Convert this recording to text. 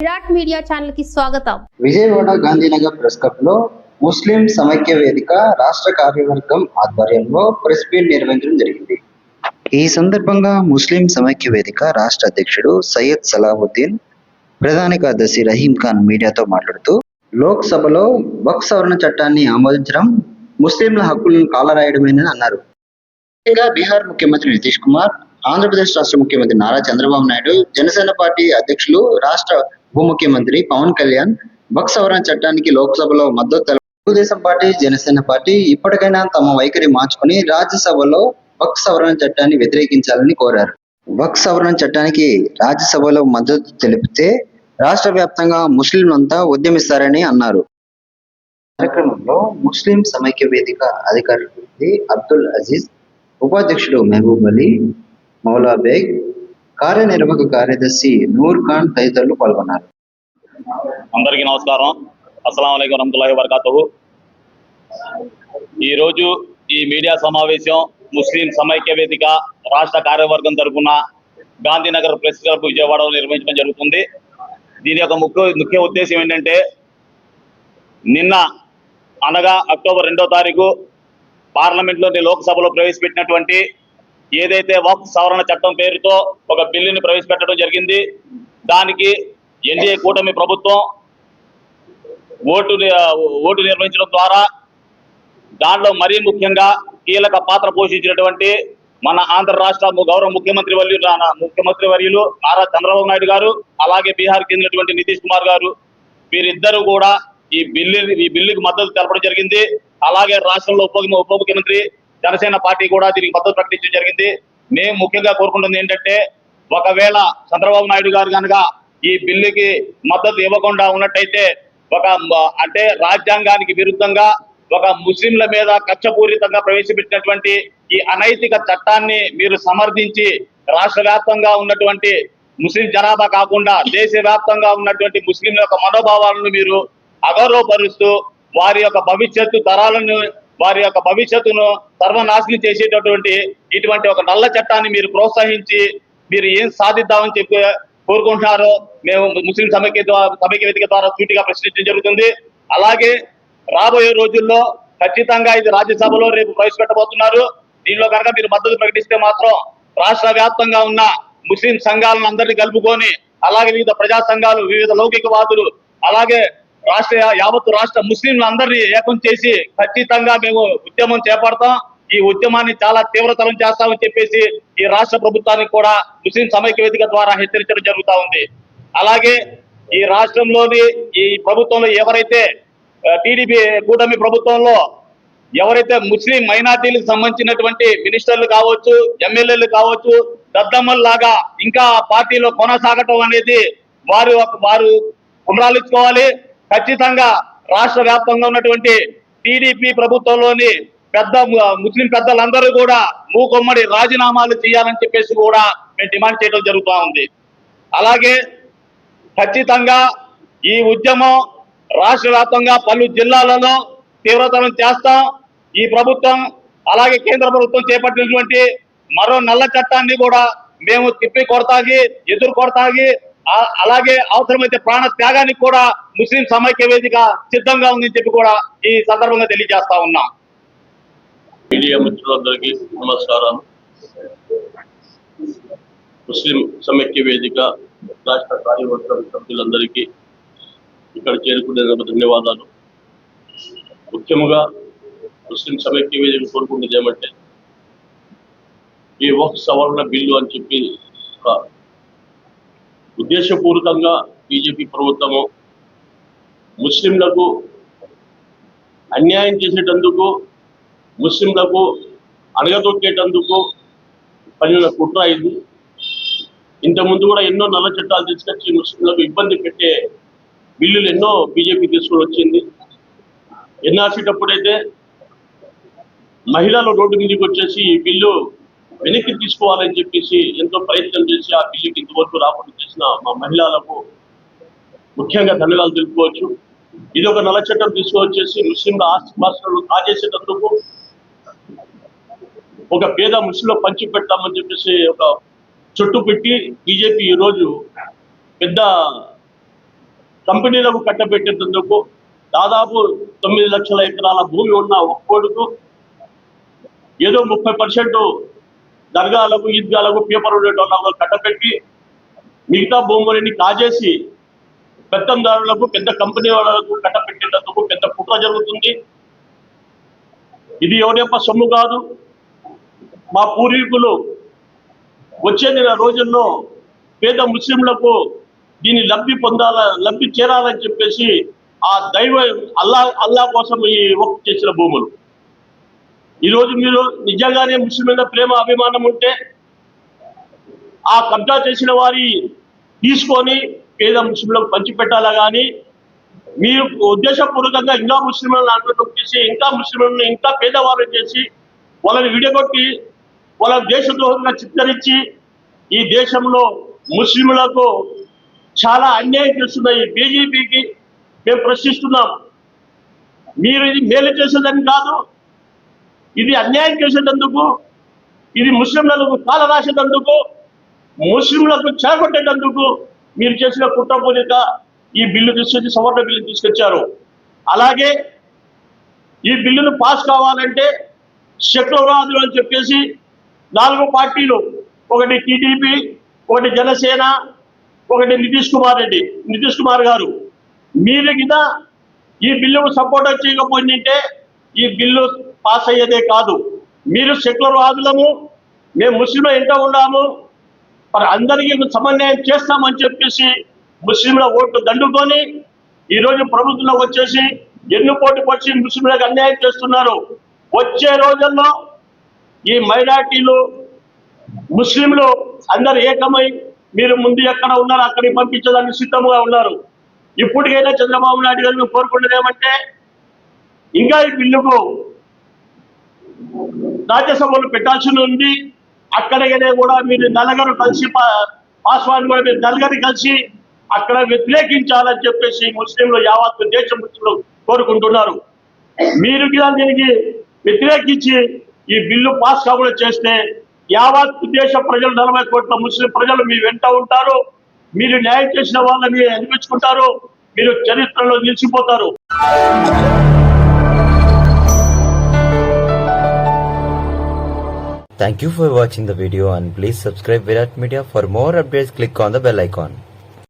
Virat media channel కి స్వాగతం. Vijayawada Gandhinagar press club లో ముస్లిం సమైక్య వేదిక రాష్ట్ర కార్యవర్గం ఆధ్వర్యంలో ప్రెస్ మీట్ నిర్వహించడం జరిగింది. ఈ సందర్భంగా ముస్లిం సమైక్య వేదిక రాష్ట్ర అధ్యక్షుడు సయ్యద్ సలావుద్దీన్, ప్రధాన కార్యదర్శి రహీం ఖాన్ మీడియాతో మాట్లాడుతూ, లోక్సభలో వక్ఫ్ సవరణ చట్టాన్ని ఆమోదించడం ముస్లింల హక్కులను కాలరాయడమేనని అన్నారు. బీహార్ ముఖ్యమంత్రి నితీష్ కుమార్, ఆంధ్రప్రదేశ్ రాష్ట్ర ముఖ్యమంత్రి నారా చంద్రబాబు నాయుడు, జనసేన పార్టీ అధ్యక్షులు, రాష్ట్ర ఉప ముఖ్యమంత్రి పవన్ కళ్యాణ్ వక్ఫ్ సవరణ చట్టానికి లోక్సభలో మద్దతు తెలుగుదేశం పార్టీ, జనసేన పార్టీ ఇప్పటికైనా తమ వైఖరి మార్చుకుని రాజ్యసభలో వక్ఫ్ సవరణ చట్టాన్ని వ్యతిరేకించాలని కోరారు. వక్ఫ్ సవరణ చట్టానికి రాజ్యసభలో మద్దతు తెలిపితే రాష్ట్ర వ్యాప్తంగా ముస్లింలంతా ఉద్యమిస్తారని అన్నారు. కార్యక్రమంలో ముస్లిం సమైక్య వేదిక అధికార ప్రతినిధి అబ్దుల్ అజీజ్, ఉపాధ్యక్షుడు మహబూబ్ అలీ, మౌలా బేగ్, కార్యనిర్వాహక కార్యదర్శి నూర్ ఖాన్ తదితరులు పాల్గొన్నారు. అందరికీ నమస్కారం. అస్సలాము అలైకుం వరహ్మతుల్లాహి వబరకాతుహు. ఈరోజు ఈ మీడియా సమావేశం ముస్లిం సమైక్య వేదిక రాష్ట్ర కార్యవర్గం తరఫున గాంధీనగర్ ప్రెస్ క్లబ్ విజయవాడలో నిర్వహించడం జరుగుతుంది. దీని యొక్క ముఖ్య ఉద్దేశం ఏంటంటే, నిన్న అనగా అక్టోబర్ 2వ తారీఖు పార్లమెంట్లోని లోక్సభలో ప్రవేశపెట్టినటువంటి ఏదైతే వక్ఫ్ సవరణ చట్టం పేరుతో ఒక బిల్లుని ప్రవేశపెట్టడం జరిగింది. దానికి ఎన్డీఏ కూటమి ప్రభుత్వం ఓటు నిర్వహించడం ద్వారా దాంట్లో మరీ ముఖ్యంగా కీలక పాత్ర పోషించినటువంటి మన ఆంధ్ర రాష్ట్ర గౌరవ ముఖ్యమంత్రి వర్యులు నారా చంద్రబాబు నాయుడు గారు, అలాగే బీహార్కి చెందినటువంటి నితీష్ కుమార్ గారు, వీరిద్దరూ కూడా ఈ బిల్లుకి మద్దతు తెలపడం జరిగింది. అలాగే రాష్ట్రంలో ఉప ముఖ్యమంత్రి, జనసేన పార్టీ కూడా దీనికి మద్దతు ప్రకటించడం జరిగింది. మేము ముఖ్యంగా కోరుకుంటుంది ఏంటంటే, ఒకవేళ చంద్రబాబు నాయుడు గారు కనుక ఈ బిల్లుకి మద్దతు ఇవ్వకుండా ఉన్నట్టయితే అంటే రాజ్యాంగానికి విరుద్ధంగా ఒక ముస్లింల మీద కక్షపూరితంగా ప్రవేశపెట్టినటువంటి ఈ అనైతిక చట్టాన్ని మీరు సమర్థించి రాష్ట్ర వ్యాప్తంగా ఉన్నటువంటి ముస్లిం జనాభా కాకుండా దేశవ్యాప్తంగా ఉన్నటువంటి ముస్లింల యొక్క మనోభావాలను మీరు అగౌరవపరుస్తూ వారి యొక్క భవిష్యత్తును సర్వనాశనం చేసేటటువంటి ఇటువంటి ఒక నల్ల చట్టాన్ని మీరు ప్రోత్సహించి మీరు ఏం సాధిద్దామని చెప్పి కోరుకుంటున్నారో మేము ముస్లిం సమైక్య వేదిక ద్వారా సూటిగా ప్రశ్నించడం జరుగుతుంది. అలాగే రాబోయే రోజుల్లో ఖచ్చితంగా ఇది రాజ్యసభలో రేపు ప్రవేశపెట్టబోతున్నారు. దీనిలో కనుక మీరు మద్దతు ప్రకటిస్తే మాత్రం రాష్ట్ర వ్యాప్తంగా ఉన్న ముస్లిం సంఘాలను అందరినీ కలుపుకొని, అలాగే వివిధ ప్రజా సంఘాలు, వివిధ లౌకికవాదులు, అలాగే యావత్తు రాష్ట్ర ముస్లింలు అందరినీ ఏకం చేసి ఖచ్చితంగా మేము ఉద్యమం చేపడతాం. ఈ ఉద్యమాన్ని చాలా తీవ్రతరం చేస్తామని చెప్పేసి ఈ రాష్ట్ర ప్రభుత్వానికి కూడా ముస్లిం సమైక్య వేదిక ద్వారా హెచ్చరించడం జరుగుతూ ఉంది. అలాగే ఈ రాష్ట్రంలోని ఈ ప్రభుత్వంలో ఎవరైతే టీడీపీ కూటమి ప్రభుత్వంలో ఎవరైతే ముస్లిం మైనార్టీలకు సంబంధించినటువంటి మినిస్టర్లు కావచ్చు, ఎమ్మెల్యేలు కావచ్చు, దద్దమ్మల్లాగా ఇంకా పార్టీలో కొనసాగటం అనేది వారు పునరాలోచించుకోవాలి. ఖచ్చితంగా రాష్ట్ర వ్యాప్తంగా ఉన్నటువంటి టీడీపీ ప్రభుత్వంలోని ముస్లిం పెద్దలందరూ కూడా మూకొమ్మడి రాజీనామాలు చేయాలని చెప్పేసి కూడా మేము డిమాండ్ చేయడం జరుగుతూ ఉంది. అలాగే ఖచ్చితంగా ఈ ఉద్యమం రాష్ట్ర వ్యాప్తంగా పలు జిల్లాలలో తీవ్రతరం చేస్తాం. ఈ ప్రభుత్వం అలాగే కేంద్ర ప్రభుత్వం చేపట్టినటువంటి మరో నల్ల చట్టాన్ని కూడా మేము ఎదురు కొడతాగి అలాగే అవసరమైతే ప్రాణ త్యాగానికి కూడా ముస్లిం సమైక్య వేదిక సిద్ధంగా ఉందని చెప్పి కూడా ఈ సందర్భంగా తెలియజేస్తా ఉన్నాం. మీడియా మిత్రులందరికీ నమస్కారాలు. ముస్లిం సమైక్య వేదిక రాష్ట్ర కార్యవర్గ సభ్యులందరికీ ఇక్కడ చేరుకునేందుకు ధన్యవాదాలు. ముఖ్యంగా ముస్లిం సమైక్య వేదిక కోరుకునేది ఏమంటే, ఈ వక్ఫ్ సవరణ బిల్లు అని చెప్పి ఉద్దేశపూర్వకంగా బీజేపీ ప్రభుత్వము ముస్లింలకు అన్యాయం చేసేటందుకు, ముస్లింలకు అణగదొక్కేటందుకు పనిన కుట్ర ఇది. ఇంతకుముందు కూడా ఎన్నో నల్ల చట్టాలు తీసుకొచ్చి ముస్లింలకు ఇబ్బంది పెట్టే బిల్లులు ఎన్నో బీజేపీ తీసుకొని వచ్చింది. ఎన్ఆర్సీటప్పుడైతే మహిళలు రోడ్డు మీదకి వచ్చేసి ఈ బిల్లు వెనక్కి తీసుకోవాలని చెప్పేసి ఎంతో ప్రయత్నం చేసి ఆ బిల్లుకి ఇంతవరకు రాకుండా చేసిన మా మహిళలకు ముఖ్యంగా ధన్యవాదాలు తెలుపుకోవచ్చు. ఇది ఒక నల్ల చట్టం తీసుకువచ్చేసి ముస్లింల ఆస్తి పాస్తులను కాజేసేటందుకు, ఒక పేద ముస్లింలో పంచి పెట్టామని చెప్పేసి ఒక చుట్టు పెట్టి బీజేపీ ఈరోజు పెద్ద కంపెనీలకు కట్టబెట్టేందుకు దాదాపు 9 లక్షల ఎకరాల భూమి ఉన్న ఒక్కోడుకు ఏదో 30% దర్గాలకు ఈద్గాలకు పేపర్ ఉండేటోళ్ళకు కట్టబెట్టి మిగతా భూములని కాజేసి పెత్తందారులకు పెద్ద కంపెనీ వాళ్ళకు కట్టబెట్టేందుకు పెద్ద కుట్ర జరుగుతుంది. ఇది ఎవరెప్ప సొమ్ము కాదు. మా పూర్వీకులు వచ్చే రోజుల్లో పేద ముస్లింలకు దీని లబ్ధి చేరాలని చెప్పేసి ఆ దైవ అల్లా కోసం ఈ వక్ఫ్ చేసిన భూములు. ఈరోజు మీరు నిజంగానే ముస్లింల ప్రేమ అభిమానం ఉంటే ఆ కబ్జా చేసిన వారి తీసుకొని పేద ముస్లింలకు పంచిపెట్టాలా కానీ మీరు ఉద్దేశపూర్వకంగా ఇంకా ముస్లింలను అంటుకొచ్చేసి ఇంకా ముస్లింలను ఇంకా పేదవారు చేసి వాళ్ళని విడగొట్టి వాళ్ళ దేశద్రోహంగా చిత్కరించి ఈ దేశంలో ముస్లింలకు చాలా అన్యాయం చేస్తున్న ఈ బీజేపీకి మేము ప్రశ్నిస్తున్నాం. మీరు ఇది మేలు చేసేదని కాదు, ఇది అన్యాయం చేసేటందుకు, ఇది ముస్లింలకు కాల రాసేటందుకు, ముస్లింలకు చెరగొట్టేటందుకు మీరు చేసిన కుట్రపూరిత ఈ బిల్లు తీసుకొచ్చి సవరణ బిల్లు తీసుకొచ్చారు. అలాగే ఈ బిల్లును పాస్ కావాలంటే సెక్యులర్వాదులు అని చెప్పేసి 4 పార్టీలు, ఒకటి టీడీపీ, ఒకటి జనసేన, ఒకటి నితీష్ కుమార్ గారు, మీరు కింద ఈ బిల్లుకు సపోర్ట్ చేయకపోయింటే ఈ బిల్లు పాస్ అయ్యేదే కాదు. మీరు సెక్యులర్వాదులము, మేము ముస్లింలు ఎంత ఉన్నాము, మరి అందరికీ సమన్వయం చేస్తామని చెప్పేసి ముస్లింల ఓట్లు దండుకొని ఈరోజు ప్రభుత్వంలో వచ్చేసి ఎన్నుపోటు పచ్చి ముస్లింలకు అన్యాయం చేస్తున్నారు. వచ్చే రోజుల్లో ఈ మైనార్టీలు ముస్లింలు అందరు ఏకమై మీరు ముందు ఎక్కడ ఉన్నారు అక్కడికి పంపించడానికి సిద్ధంగా ఉన్నారు. ఇప్పటికైనా చంద్రబాబు నాయుడు గారిని కోరుకున్నది ఏమంటే ఇంకా ఈ బిల్లుకు రాజ్యసభలో పెట్టాల్సి ఉంది. అక్కడికనే కూడా మీరు నలుగురు కలిసి పాస్వాన్ కూడా మీరు నలుగురు కలిసి అక్కడ వ్యతిరేకించాలని చెప్పేసి ముస్లింలు యావత్ దేశ ముస్లింలు కోరుకుంటున్నారు. మీరు దీనికి వ్యతిరేకించి ఈ బిల్లు పాస్ కాకుండా చేస్తే యావత్ దేశ ప్రజలు 40 కోట్ల ముస్లిం ప్రజలు మీ వెంట ఉంటారు. మీరు న్యాయం చేసిన వాళ్ళని అనిపించుకుంటారు. మీరు చరిత్రలో నిలిచిపోతారు. Thank you for watching the video and please subscribe Virat Media. For more updates, click on the bell icon.